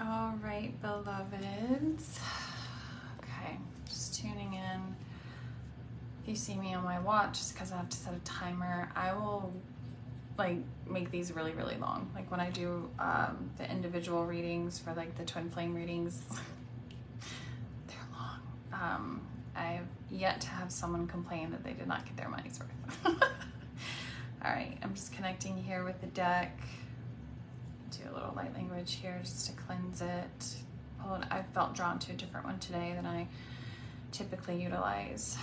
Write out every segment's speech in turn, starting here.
All right, beloveds. Okay, just tuning in. If you see me on my watch, just because I have to set a timer, I will like make these really, really long. Like when I do the individual readings for like the twin flame readings, they're long. I've yet to have someone complain that they did not get their money's worth. All right, I'm just connecting here with the deck. Do a little light language here just to cleanse it. I felt drawn to a different one today than I typically utilize.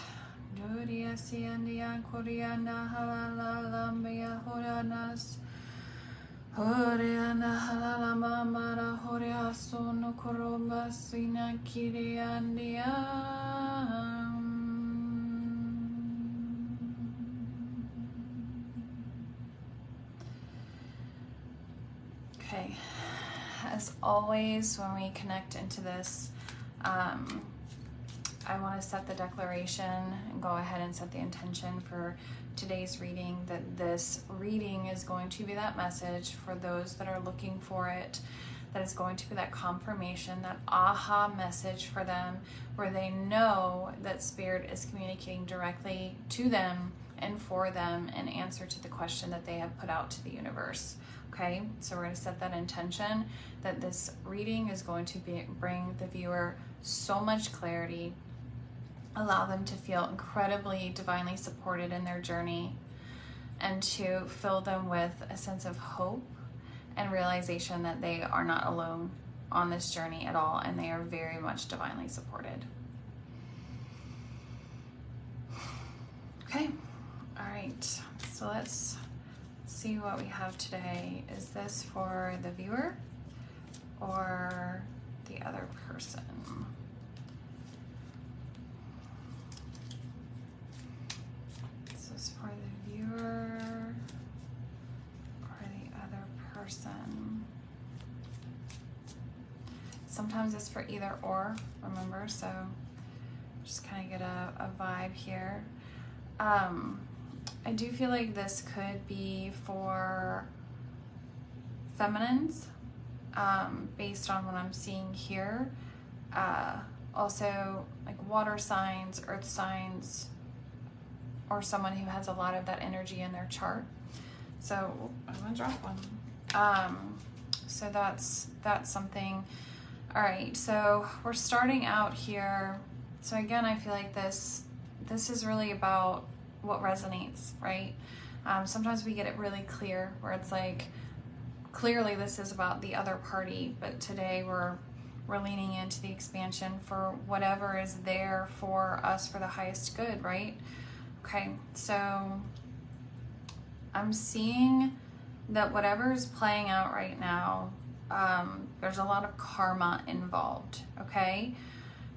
Okay, as always, when we connect into this, I want to set the declaration and go ahead and set the intention for today's reading, that this reading is going to be that message for those that are looking for it, that is going to be that confirmation, that aha message for them, where they know that Spirit is communicating directly to them and for them in answer to the question that they have put out to the universe. Okay, so we're going to set that intention that this reading is going to bring the viewer so much clarity, allow them to feel incredibly divinely supported in their journey, and to fill them with a sense of hope and realization that they are not alone on this journey at all, and they are very much divinely supported. Okay, all right, so let's see what we have today. Is this for the viewer or the other person? This is for the viewer or the other person. Sometimes it's for either or, remember, so just kind of get a vibe here. I do feel like this could be for feminines, based on what I'm seeing here. Also, like water signs, earth signs, or someone who has a lot of that energy in their chart. So I'm gonna drop one. So that's something. All right, so we're starting out here. So again, I feel like this is really about what resonates, right? Sometimes we get it really clear where it's like, clearly this is about the other party, but today we're leaning into the expansion for whatever is there for us for the highest good, right? Okay, so I'm seeing that whatever is playing out right now, there's a lot of karma involved, okay?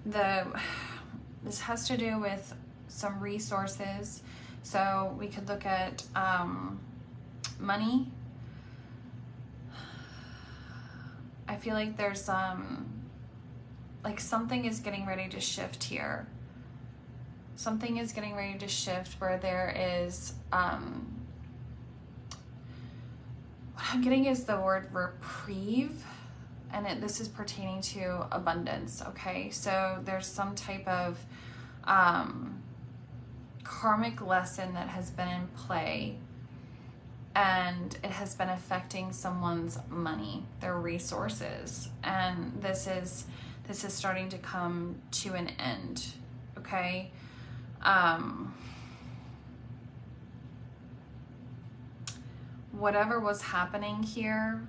This has to do with some resources. So we could look at money. I feel like there's like something is getting ready to shift here. Something is getting ready to shift where there is, what I'm getting is the word reprieve, and this is pertaining to abundance, okay? So there's some type of karmic lesson that has been in play, and it has been affecting someone's money, their resources, and this is starting to come to an end, okay? Whatever was happening here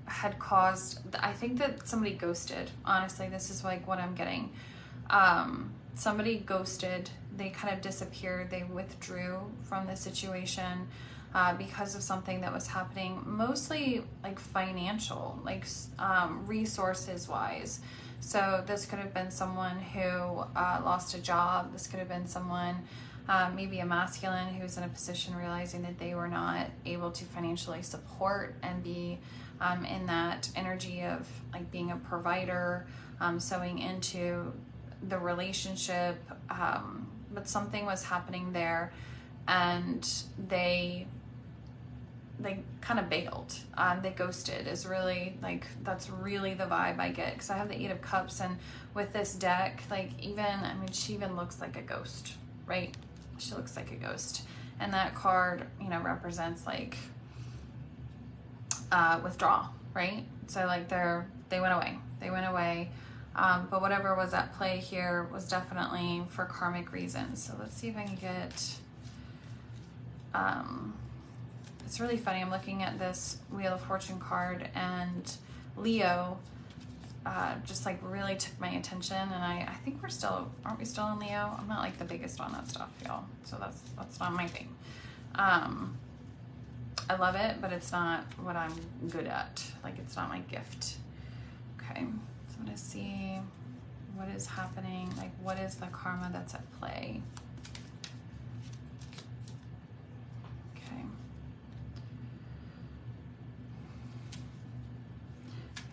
had caused, I think that somebody ghosted. Honestly, this is like what I'm getting. Somebody ghosted, they kind of disappeared, they withdrew from the situation because of something that was happening, mostly like financial, like resources wise. So this could have been someone who lost a job. This could have been someone, maybe a masculine who's in a position realizing that they were not able to financially support and be in that energy of like being a provider, sewing into the relationship, but something was happening there, and they kind of bailed. They ghosted is really like, that's really the vibe I get, because I have the Eight of Cups, and with this deck, like, even, I mean, she even looks like a ghost, right? She looks like a ghost. And that card, you know, represents like withdrawal, right? So like they went away. But whatever was at play here was definitely for karmic reasons. So let's see if I can get, it's really funny. I'm looking at this Wheel of Fortune card, and Leo just like really took my attention, and I think we're still, aren't we still in Leo? I'm not like the biggest on that stuff, y'all. So that's not my thing. I love it, but it's not what I'm good at. Like, it's not my gift. Okay, so I'm gonna see what is happening. Like, what is the karma that's at play? Okay.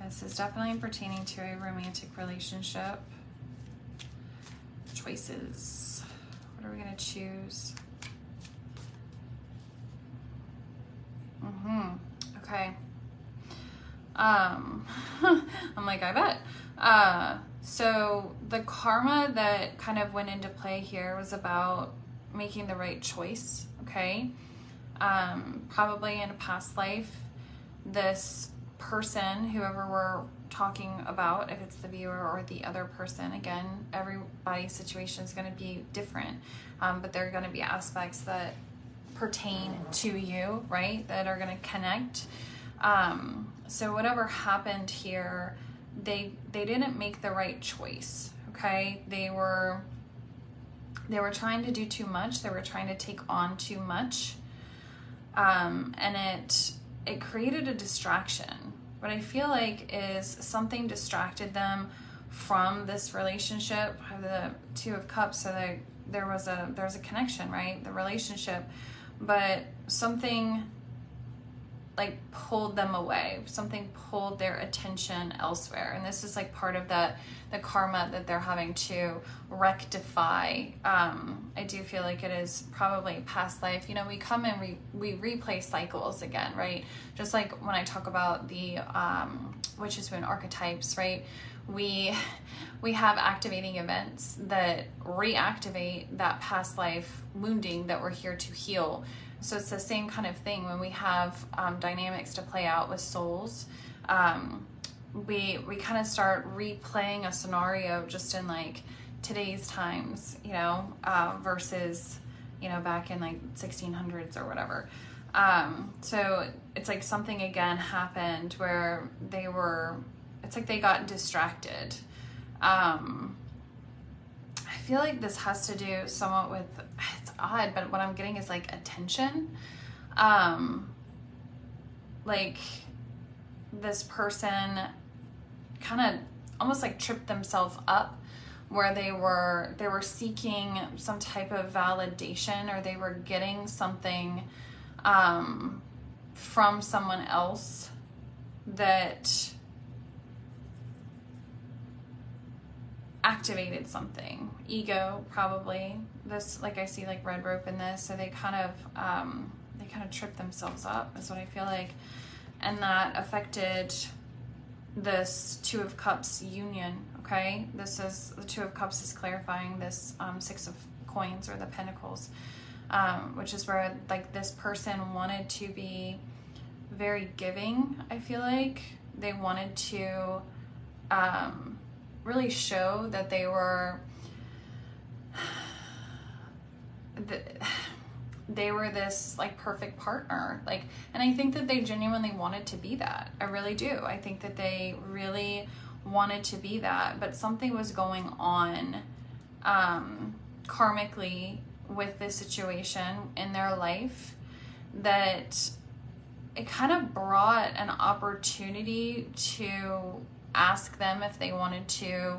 This is definitely pertaining to a romantic relationship. Choices. What are we gonna choose? Okay. I'm like, I bet. So the karma that kind of went into play here was about making the right choice, okay? Probably in a past life, this person, whoever we're talking about, if it's the viewer or the other person, again, everybody's situation is going to be different, but there are going to be aspects that pertain to you, right, that are going to connect. So whatever happened here, they didn't make the right choice, okay? They were trying to do too much. They were trying to take on too much, and it created a distraction. What I feel like is something distracted them from this relationship. The Two of Cups, so there was a connection, right? The relationship, but something like pulled them away. Something pulled their attention elsewhere, and this is like part of the karma that they're having to rectify. I do feel like it is probably past life. You know, we come and we replay cycles again, right? Just like when I talk about the witch's moon archetypes, right? We have activating events that reactivate that past life wounding that we're here to heal. So it's the same kind of thing when we have dynamics to play out with souls. We kind of start replaying a scenario just in like today's times, you know, versus, you know, back in like 1600s or whatever. So it's like something again happened where it's like they got distracted. I feel like this has to do somewhat with, it's odd, but what I'm getting is like attention. Like this person kind of almost like tripped themselves up, where they were seeking some type of validation, or they were getting something from someone else that activated something. Ego, probably. This, like, I see like red rope in this, so they kind of tripped themselves up, is what I feel like, and that affected this Two of Cups union. Okay, this is the Two of Cups is clarifying this Six of Coins, or the Pentacles, which is where like this person wanted to be very giving. I feel like they wanted to really show that they were this like perfect partner, like, and I think that they genuinely wanted to be that. I really do. I think that they really wanted to be that, but something was going on karmically with this situation in their life that it kind of brought an opportunity to ask them if they wanted to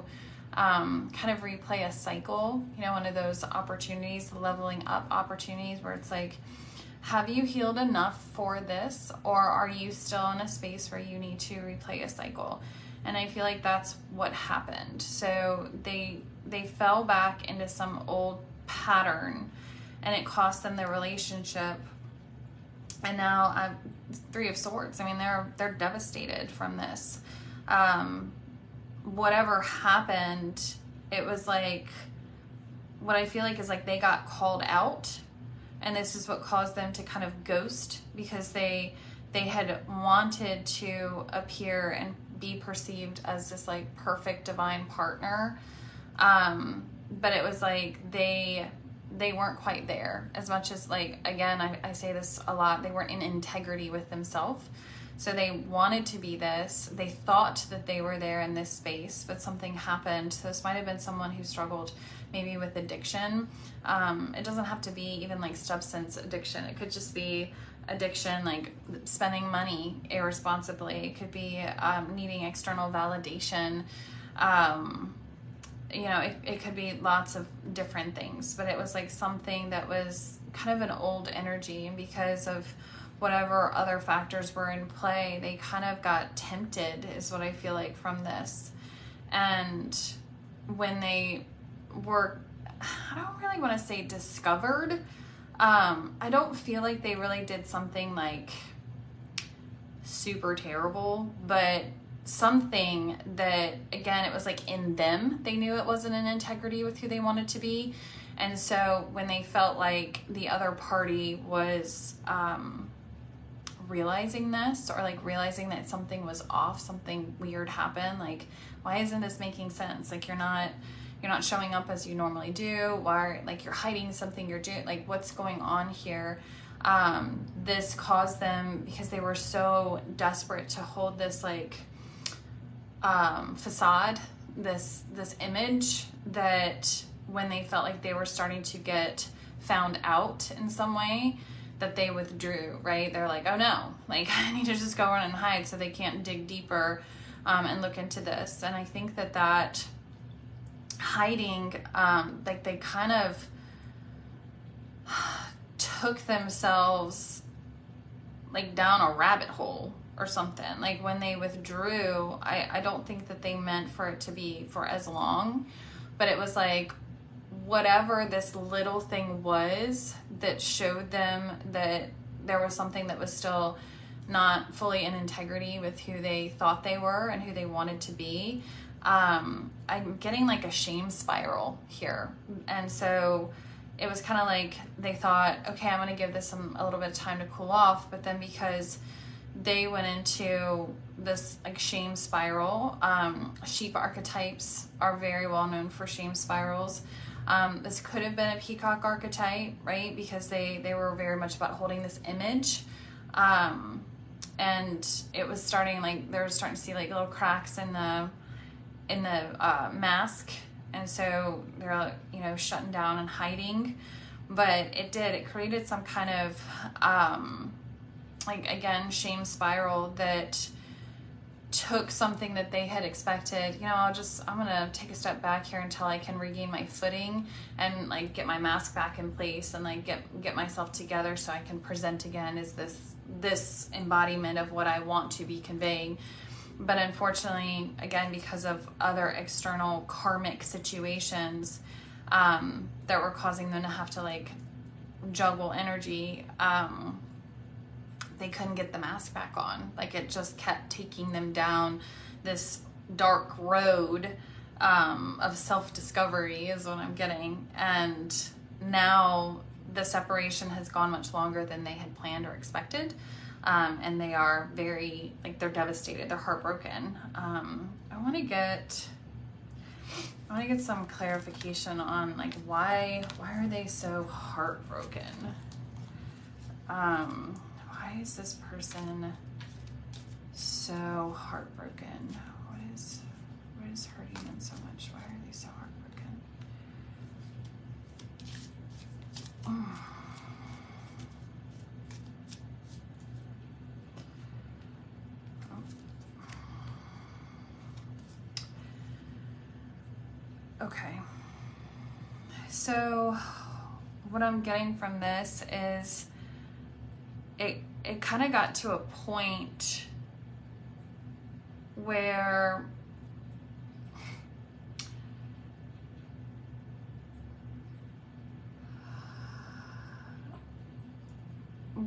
kind of replay a cycle, you know, one of those opportunities, leveling up opportunities, where it's like, have you healed enough for this, or are you still in a space where you need to replay a cycle? And I feel like that's what happened. So they fell back into some old pattern, and it cost them the relationship. And now Three of Swords. I mean, they're devastated from this. Whatever happened, it was like, what I feel like is like they got called out, and this is what caused them to kind of ghost, because they had wanted to appear and be perceived as this like perfect divine partner, but it was like they weren't quite there, as much as, like, again, I say this a lot, they weren't in integrity with themselves. So they wanted to be this, they thought that they were there in this space, but something happened. So this might have been someone who struggled maybe with addiction. It doesn't have to be even like substance addiction. It could just be addiction, like spending money irresponsibly. It could be needing external validation. You know, it could be lots of different things, but it was like something that was kind of an old energy, and because of whatever other factors were in play, they kind of got tempted, is what I feel like, from this. And when they were, I don't really want to say discovered, I don't feel like they really did something like super terrible, but something that, again, it was like in them, they knew it wasn't in integrity with who they wanted to be. And so when they felt like the other party was realizing this, or like realizing that something was off, something weird happened, like, why isn't this making sense? Like, you're not showing up as you normally do. Why, like, you're hiding something, you're doing, like, what's going on here? This caused them, because they were so desperate to hold this like facade, this image, that when they felt like they were starting to get found out in some way, that they withdrew, right? They're like, oh no, like, I need to just go in and hide so they can't dig deeper and look into this. And I think that hiding, like, they kind of took themselves like down a rabbit hole or something. Like, when they withdrew, I don't think that they meant for it to be for as long, but it was like, whatever this little thing was that showed them that there was something that was still not fully in integrity with who they thought they were and who they wanted to be. I'm getting like a shame spiral here. And so it was kind of like they thought, okay, I'm going to give this a little bit of time to cool off. But then, because they went into this like shame spiral, sheep archetypes are very well known for shame spirals. This could have been a peacock archetype, right? Because they were very much about holding this image. And it was starting, like, they were starting to see like little cracks in the mask. And so they're, you know, shutting down and hiding. But it created some kind of, like, again, shame spiral that took something that they had expected. You know, I'm gonna take a step back here until I can regain my footing and like get my mask back in place and like get myself together so I can present again as this embodiment of what I want to be conveying. But unfortunately, again, because of other external karmic situations that were causing them to have to like juggle energy, they couldn't get the mask back on. Like, it just kept taking them down this dark road of self-discovery is what I'm getting. And now the separation has gone much longer than they had planned or expected. And they are very, like, they're devastated. They're heartbroken. I want to get some clarification on like why are they so heartbroken? Why is this person so heartbroken? What is hurting them so much? Why are they so heartbroken? Okay. So what I'm getting from this is it kind of got to a point where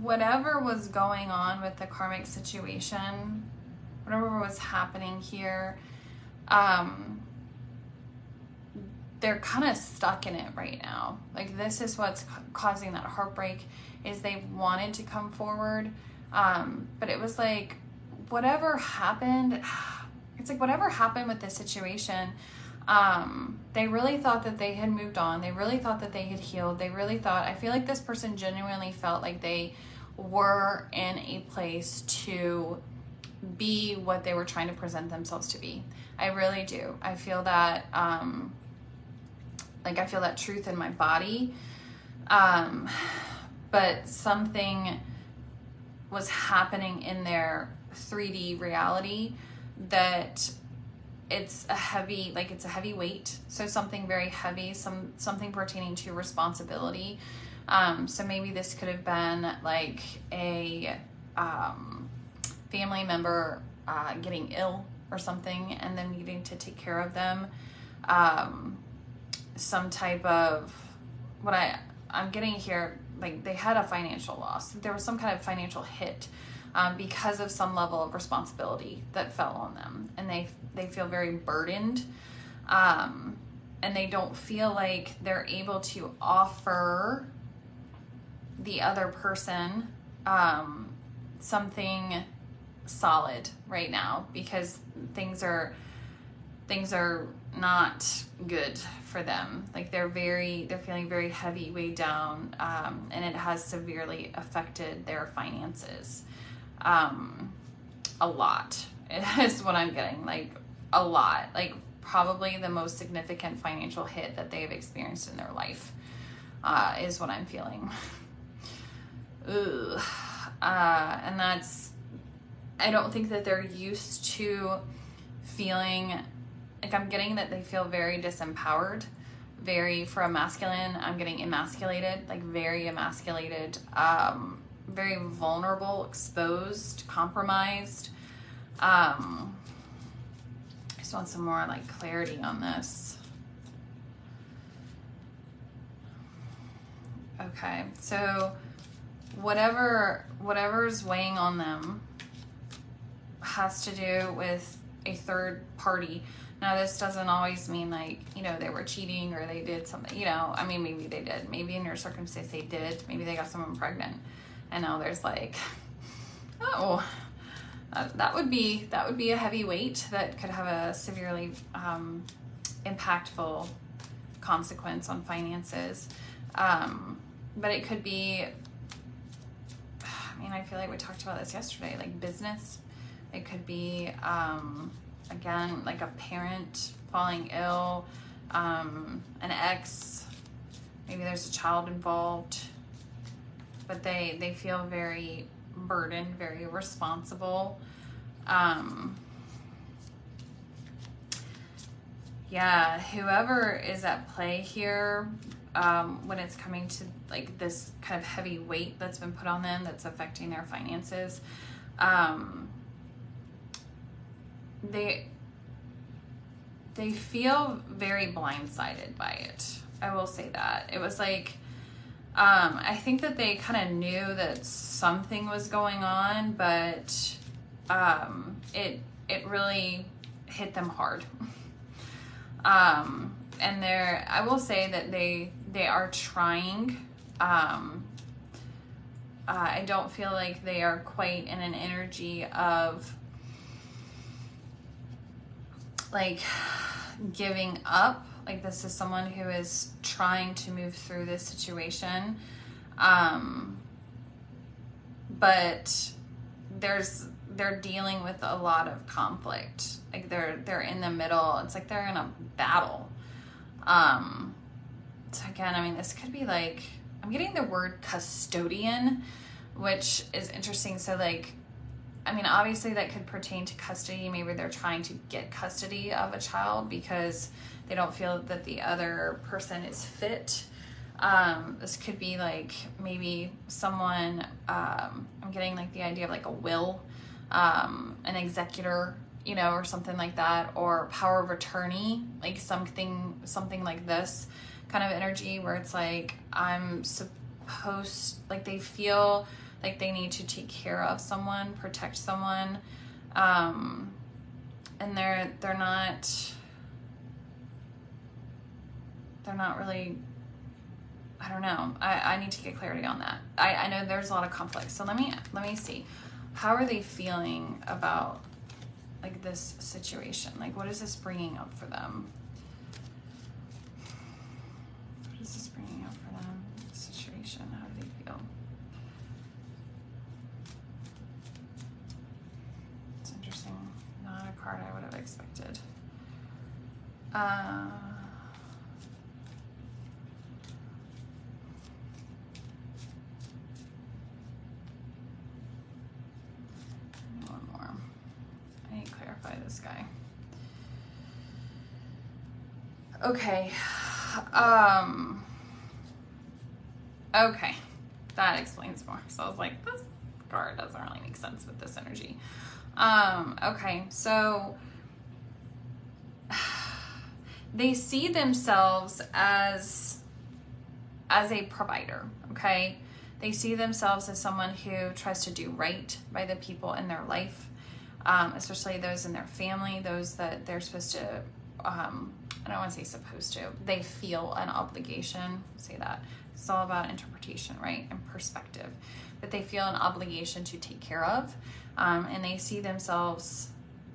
whatever was going on with the karmic situation, whatever was happening here, they're kind of stuck in it right now. Like, this is what's causing that heartbreak, is they wanted to come forward, but it was like, whatever happened, it's like whatever happened with this situation, they really thought that they had moved on. They really thought that they had healed. They really thought, I feel like this person genuinely felt like they were in a place to be what they were trying to present themselves to be. I really do. I feel that, like, I feel that truth in my body. But something was happening in their 3D reality that it's a heavy weight. So something very heavy, something pertaining to responsibility. So maybe this could have been like a family member getting ill or something, and then needing to take care of them. Some type of, what I'm getting here, like, they had a financial loss. There was some kind of financial hit because of some level of responsibility that fell on them, and they feel very burdened, and they don't feel like they're able to offer the other person something solid right now, because things are not good for them. Like, they're feeling very heavy, weighed down, and it has severely affected their finances. A lot is what I'm getting, like a lot, like probably the most significant financial hit that they've experienced in their life, is what I'm feeling. Ooh. And that's, I don't think that they're used to feeling, like, I'm getting that they feel very disempowered, for a masculine, I'm getting emasculated, like very emasculated, very vulnerable, exposed, compromised. I just want some more like clarity on this. Okay, so whatever's weighing on them has to do with a third party. Now, this doesn't always mean like, they were cheating or they did something, I mean, maybe they did. Maybe in your circumstance they did. Maybe they got someone pregnant. And now there's like, oh, that would be a heavy weight that could have a severely impactful consequence on finances. But it could be, I feel like we talked about this yesterday, like business. It could be, again, like a parent falling ill, an ex, maybe there's a child involved, but they feel very burdened, very responsible. Yeah, whoever is at play here, when it's coming to like this kind of heavy weight that's been put on them that's affecting their finances, they feel very blindsided by it. I will say that. It was like, I think that they kind of knew that something was going on, but it really hit them hard. And I will say that they are trying. I don't feel like they are quite in an energy of like giving up. Like, this is someone who is trying to move through this situation. But they're dealing with a lot of conflict. Like, they're in the middle. It's like they're in a battle. So again, this could be like, I'm getting the word custodian, which is interesting. So like, obviously that could pertain to custody. Maybe they're trying to get custody of a child because they don't feel that the other person is fit. This could be like maybe someone, I'm getting like the idea of like a will, an executor, or something like that, or power of attorney, like something like this kind of energy where it's like, I'm supposed, like they feel like they need to take care of someone, protect someone, and they're not really, I don't know. I need to get clarity on that. I know there's a lot of conflict. So let me see. How are they feeling about like this situation? Like, what is this bringing up for them? What is this bringing up for them? This situation, how do they feel? It's interesting. Not a card I would have expected. One more. I need to clarify this guy. Okay. Okay. That explains more. So I was like, this card doesn't really make sense with this energy. Okay. So they see themselves as a provider, okay? They see themselves as someone who tries to do right by the people in their life, especially those in their family, those that they're supposed to, I don't want to say supposed to, they feel an obligation, say that. It's all about interpretation, right? And perspective. That they feel an obligation to take care of, and they see themselves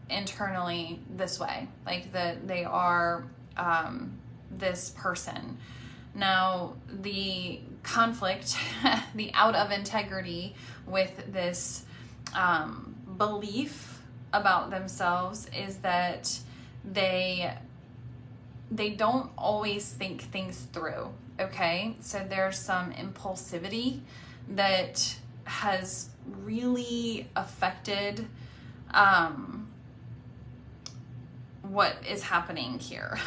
internally this way, like that they are this person. Now, the conflict, the out of integrity with this belief about themselves is that they don't always think things through, okay? So there's some impulsivity that has really affected what is happening here.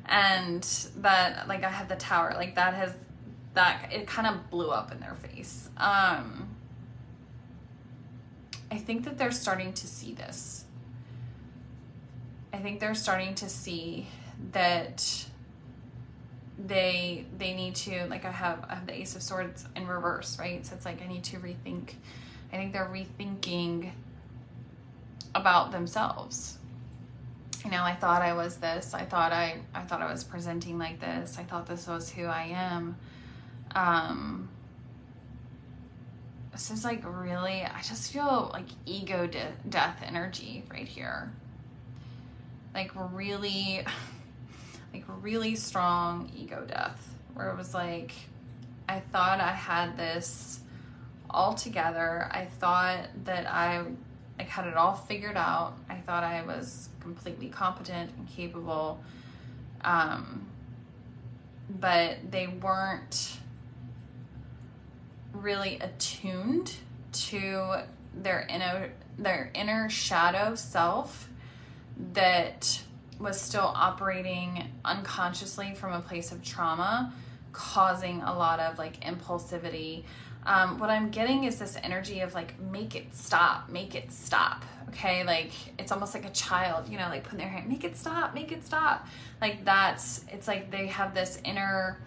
And that, like, I have the Tower, like that it kind of blew up in their face. I think that they're starting to see this. I think they're starting to see that they need to, like, I have the Ace of Swords in reverse, right? So it's like I need to rethink. I think they're rethinking about themselves. You know, I thought I was this. I thought I was presenting like this. I thought this was who I am. This is like really, I just feel like ego death energy right here. Like really strong ego death, where it was like, I thought I had this all together. I thought that I had it all figured out. I thought I was completely competent and capable, but they weren't really attuned to their inner shadow self that was still operating unconsciously from a place of trauma, causing a lot of like impulsivity. What I'm getting is this energy of like, make it stop. Okay. Like, it's almost like a child, you know, like putting their hand, make it stop. Like it's like they have this inner,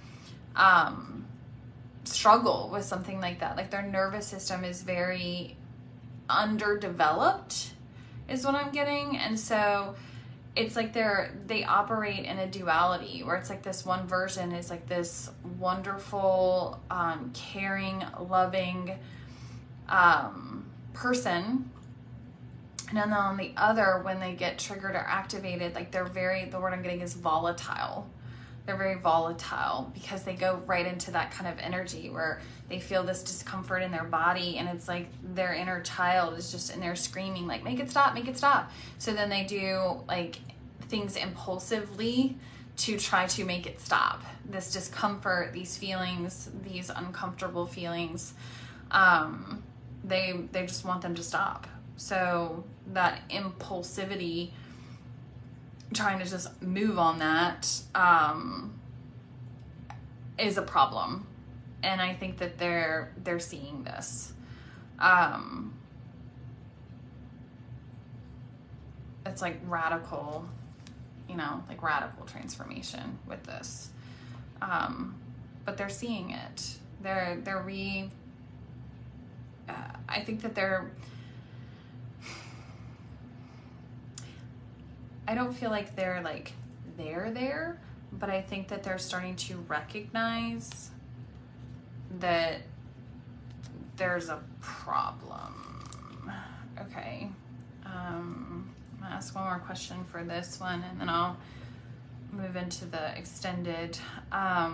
struggle with something like that. Like their nervous system is very underdeveloped is what I'm getting. And so it's like they operate in a duality where it's like this one version is like this wonderful, caring, loving person. And then on the other, when they get triggered or activated, like the word I'm getting is volatile. They're very volatile because they go right into that kind of energy where they feel this discomfort in their body, and it's like their inner child is just in there screaming like, make it stop. So then they do like things impulsively to try to make it stop. This discomfort, these feelings, these uncomfortable feelings, they just want them to stop. So that impulsivity, trying to just move on that, is a problem. And I think that they're seeing this. It's like radical, like radical transformation with this. But they're seeing it. They're I think that I don't feel like they're like there, but I think that they're starting to recognize that there's a problem. Okay. I'm gonna ask one more question for this one, and then I'll move into the extended. I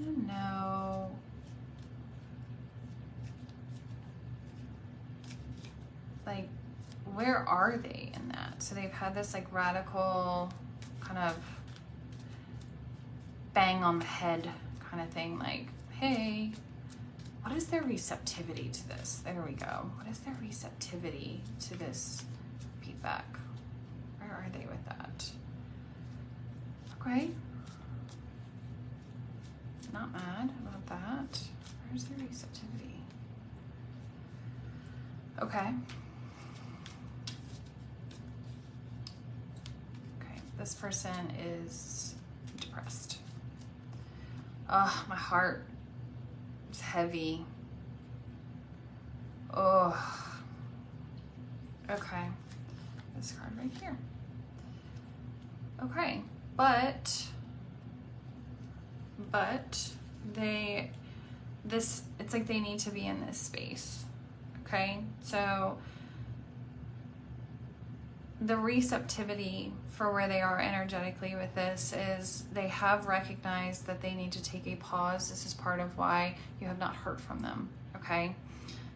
don't know. Like, where are they in that? So they've had this like radical kind of bang on the head kind of thing, like, hey, what is their receptivity to this? There we go. What is their receptivity to this feedback? Where are they with that? Okay. Not mad about that. Where's their receptivity? Okay. Okay, this person is depressed. Oh, my heart is heavy. Oh. Okay. This card right here. Okay, but it's like they need to be in this space. Okay, so the receptivity for where they are energetically with this is they have recognized that they need to take a pause. This is part of why you have not heard from them. Okay,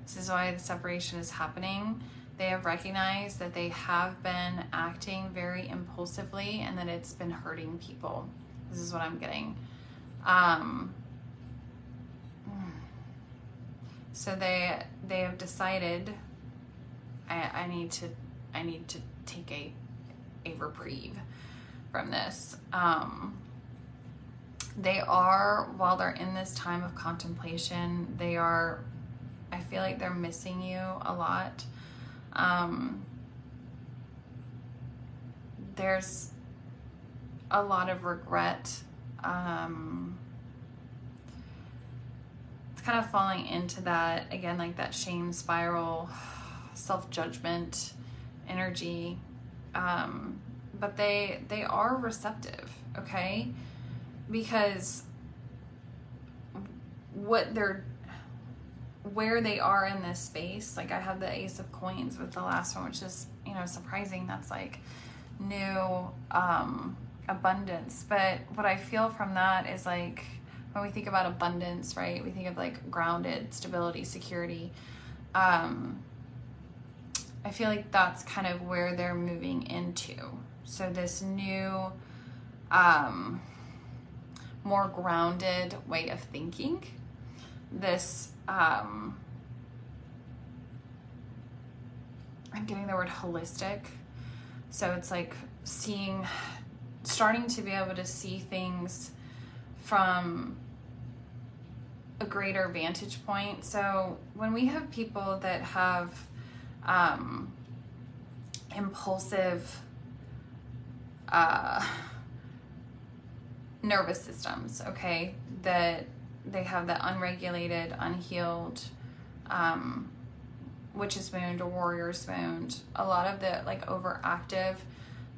this is why the separation is happening. They have recognized that they have been acting very impulsively and that it's been hurting people. This is what I'm getting. So they have decided I need to take a reprieve from this. They are, while they're in this time of contemplation, I feel like they're missing you a lot. There's a lot of regret. It's kind of falling into that, again, like that shame spiral, self-judgment energy. But they are receptive, okay? Because where they are in this space, like I have the Ace of Coins with the last one, which is, surprising. That's like new abundance. But what I feel from that is like, when we think about abundance, right, we think of like grounded, stability, security. I feel like that's kind of where they're moving into. So this new, more grounded way of thinking, this, I'm getting the word holistic. So it's like starting to be able to see things from a greater vantage point. So when we have people that have impulsive nervous systems, okay, that they have the unregulated, unhealed witch's wound or warrior's wound, a lot of the like overactive,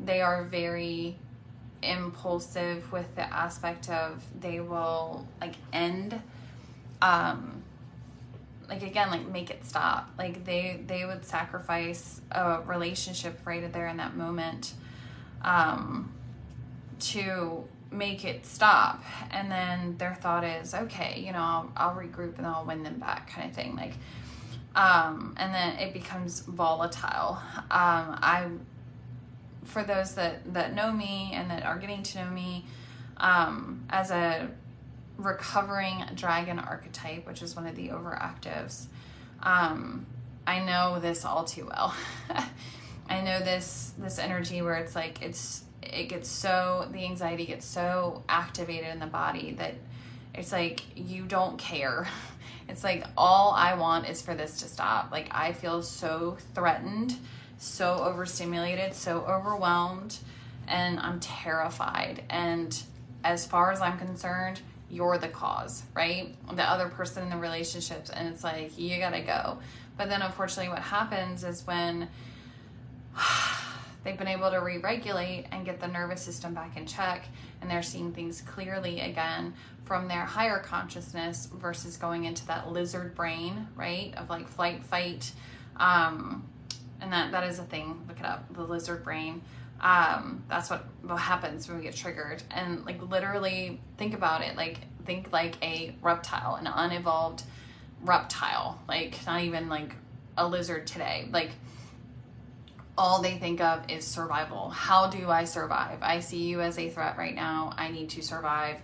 they are very impulsive with the aspect of they will like end like again, like make it stop. Like they would sacrifice a relationship right there in that moment to make it stop. And then their thought is, okay, I'll regroup and I'll win them back, kind of thing. Like and then it becomes volatile. For those that know me and that are getting to know me, as a recovering dragon archetype, which is one of the overactives, I know this all too well. I know this energy where it's like the anxiety gets so activated in the body that it's like you don't care. It's like all I want is for this to stop. Like I feel so threatened, so overstimulated, so overwhelmed, and I'm terrified. And as far as I'm concerned, you're the cause, right? The other person in the relationships, and it's like, you gotta go. But then unfortunately what happens is when they've been able to re-regulate and get the nervous system back in check, and they're seeing things clearly again from their higher consciousness versus going into that lizard brain, right? Of like flight, fight. And that is a thing. Look it up, the lizard brain. That's what happens when we get triggered. And like literally think about it. Like think like a reptile, an unevolved reptile, like not even like a lizard today. Like all they think of is survival. How do I survive? I see you as a threat right now. I need to survive.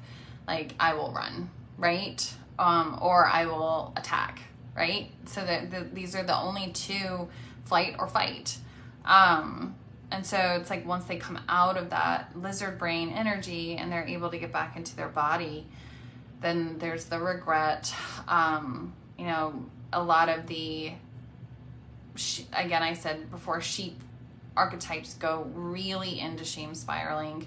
Like I will run, right? Or I will attack, right? So that these are the only two, flight or fight. And so it's like once they come out of that lizard brain energy and they're able to get back into their body, then there's the regret. You know, a lot of the, again, I said before, sheep archetypes go really into shame spiraling.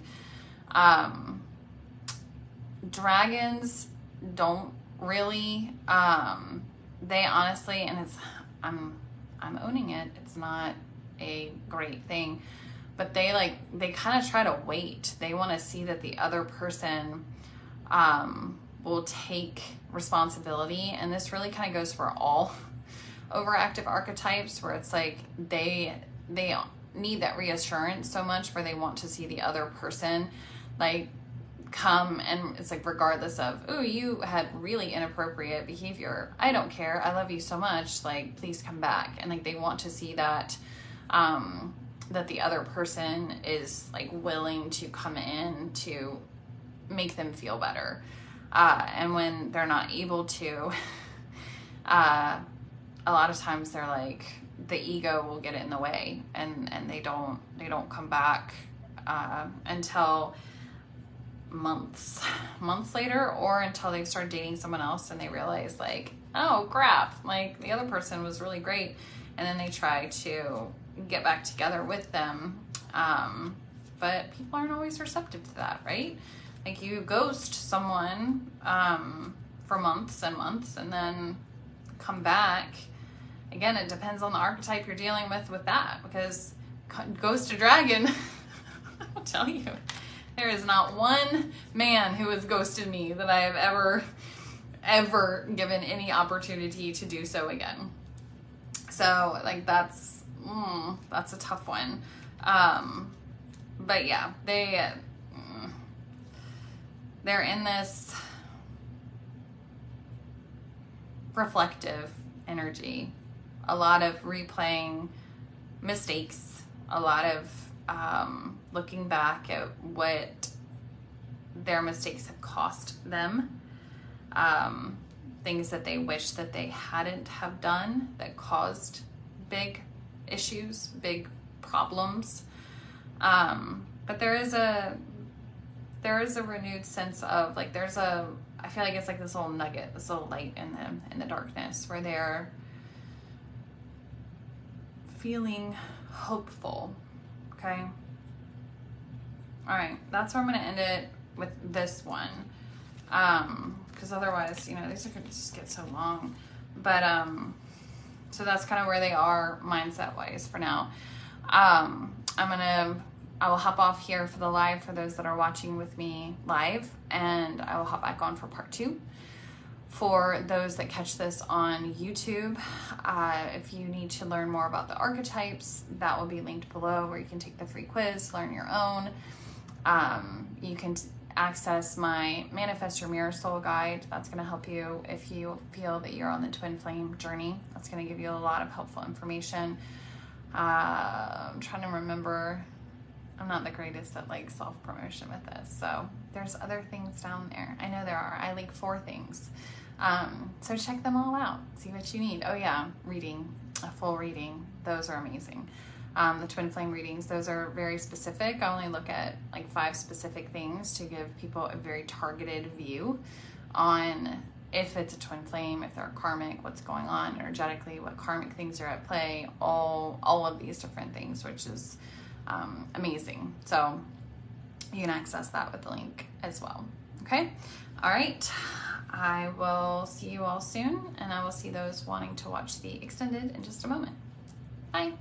Dragons don't really, they honestly, and it's, I'm owning it. It's not a great thing, but they kind of try to wait. They want to see that the other person, will take responsibility. And this really kind of goes for all overactive archetypes, where it's like they need that reassurance so much, where they want to see the other person like come, and it's like regardless of, oh, you had really inappropriate behavior, I don't care, I love you so much, like please come back. And like they want to see that that the other person is like willing to come in to make them feel better. And when they're not able to, a lot of times they're like, the ego will get in the way, and they don't come back until months later, or until they've started dating someone else and they realize like, oh crap, like the other person was really great, and then they try to get back together with them. But people aren't always receptive to that, right? Like you ghost someone for months and months and then come back. Again, it depends on the archetype you're dealing with that, because ghost a dragon, I'll tell you, there is not one man who has ghosted me that I have ever given any opportunity to do so again. So like that's a tough one. But yeah, they're in this reflective energy, a lot of replaying mistakes, a lot of looking back at what their mistakes have cost them, things that they wish that they hadn't have done that caused big issues, big problems. But there is a renewed sense of like, I feel like it's like this little nugget, this little light in the darkness, where they're feeling hopeful. Okay. All right. That's where I'm going to end it with this one. Because otherwise, you know, these are going to just get so long. But, so that's kind of where they are mindset wise for now. I will hop off here for the live for those that are watching with me live, and I will hop back on for part 2. For those that catch this on YouTube, if you need to learn more about the archetypes, that will be linked below, where you can take the free quiz, learn your own. You can access my Manifest Your Mirror Soul Guide. That's going to help you if you feel that you're on the twin flame journey. That's going to give you a lot of helpful information. I'm trying to remember. I'm not the greatest at like self-promotion with this, so there's other things down there. I know there are. I link 4 things. So check them all out. See what you need. Oh yeah, reading, a full reading. Those are amazing. The twin flame readings, those are very specific. I only look at like 5 specific things to give people a very targeted view on if it's a twin flame, if they're karmic, what's going on energetically, what karmic things are at play, all of these different things, which is amazing. So you can access that with the link as well. Okay? All right. I will see you all soon, and I will see those wanting to watch the extended in just a moment. Bye.